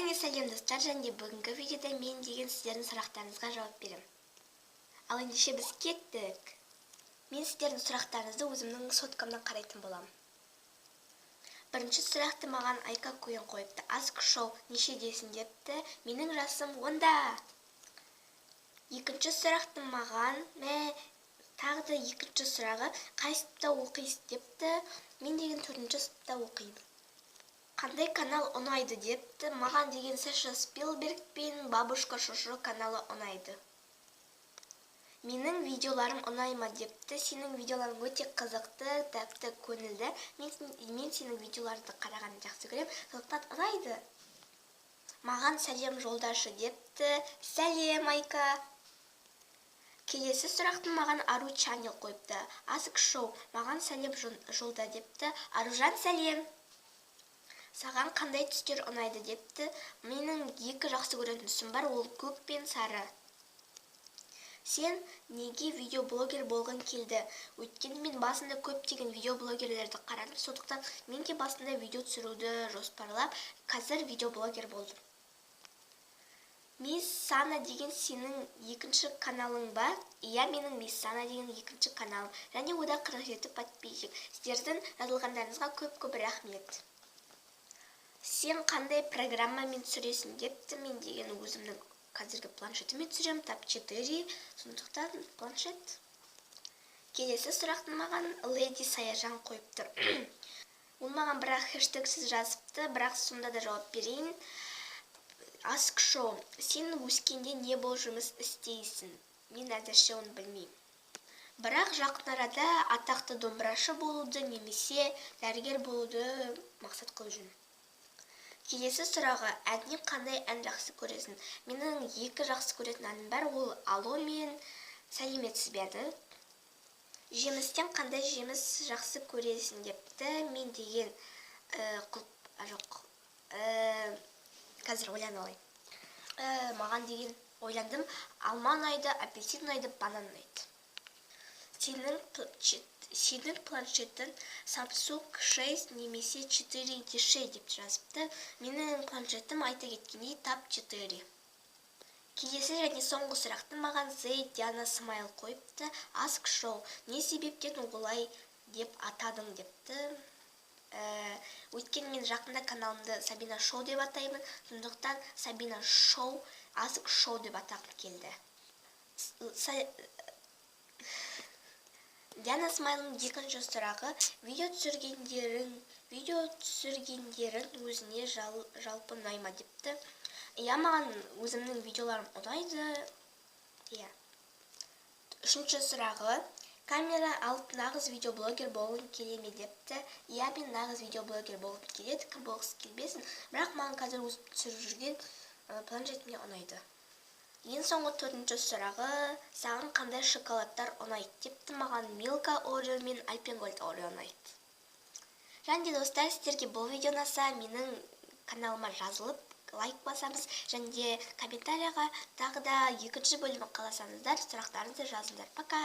Және сәлем достар, және бүгінгі видеода мен деген сіздердің сұрақтарыңызға жауап берем. Ал ендеше біз кеттік. Мен сіздердің сұрақтарыңызды өзімнің соткамдан қарайтын болам. Бірінші сұрақты маған Айка Куен қойыпты. Ask Show нешедесің депті. Менің жасым 10-да. Екінші сұрақты маған тағы да екінші сұрағы қай сыныпта оқисыз депті. Мен деген 4-ші сыныпта оқимын. Қандай канал ұнайды депті. Маған деген Саша Спилберг пен Бабушка Шошо каналы ұнайды. Менің видеоларым ұнайма депті. Сенің видеоларың өте қызықты, тәпті, көңілді. Мен сенің видеоларды қарағанды жақсы көрем. Сондықтан ұнайды. Маған сәлем жолдашы депті. Сәлем, Айка. Келесі сұрақты маған Ару Чанел қойыпты. Ask Show маған сәлем жолда депті. Аружан, сәлем. Саған қандай түстер ұнайды депті. Менің екі жақсы көретін түсім бар, ол көк пен сары. Сен неге видеоблогер болғың келді? Өйткені мен басында көптеген видеоблогерлерді қарадым, сондықтан мен де басында видео түсіруді жоспарлап, қазір видеоблогер болдым. Мисс Сана деген сенің екінші каналың ба? Иә, менің Мисс Сана деген екінші каналым. Және ода 47 подписчик. Сіздердің жазылғандарыңызға көп рахмет. Сен қандай программамен түсіресің депті. Мен деген өзімнің қазіргі планшетіме түсірем, Tab 4, сондықтан планшет. Келесі сұрақты маған Леди Саяжан қойыпты. Ол маған бірақ хэштегсіз жазыпты, бірақ сонда да жауап берейін. Ask Show, сен өскенде не бол жұмыс істейсің? Мен әзірше оны білмеймін. Бірақ жақын арада атақты домбырашы болуды немесе дәрігер болуды мақсат қылып жүрмін. Келесі сұрағы, әннен қандай ән жақсы көресің? Менің екі жақсы көретін әнім бар, ол Алло мен Сәлеметсіз бе әні. Жемістен қандай жеміс жақсы көресің депті. Мен деген қазір ойлана алайын. Маған деген ойландым. Алма ұнайды, апельсин ұнайды, банан ұнайды. Сенің планшетін Samsung 6 немесе 4D6 деп жазыпты. Менің планшетім айта кеткендей Tab 4. Келесі және соңғы сұрақты маған Диана Смайл қойыпты. Ask Show, не себептен олай деп атадың депті. Өйткені мен жақында каналымды Сабина Шоу деп атаймын. Сондықтан Сабина Шоу, Ask Show деп атағым келді. Диана Смайлың екінші сұрағы, видео түсіргендерін өзіне жалпы ұнайма депті. Иә, маған өзімнің видеоларым ұнайды. Үшінші сұрағы, камера алып нағыз видеоблогер болғың келе ме депті. Иә, мен нағыз видеоблогер болғым келеді, кім болғысы келбесін, бірақ маған қазір өзім түсіріп жүрген планшетіме ұнайды. Ең соңғы 4-ші сұрағы, саған қандай шоколадтар ұнайды депті. Маған Milka Oreo мен Alpengold Oreo ұнайды. Және достар, сіздерге бұл видео ұнаса, менің каналыма жазылып, лайк басамыз, және комментарияға тағы да екінші бөлімін қаласаңыздар, сұрақтарыңызды жазыңдар. Пока!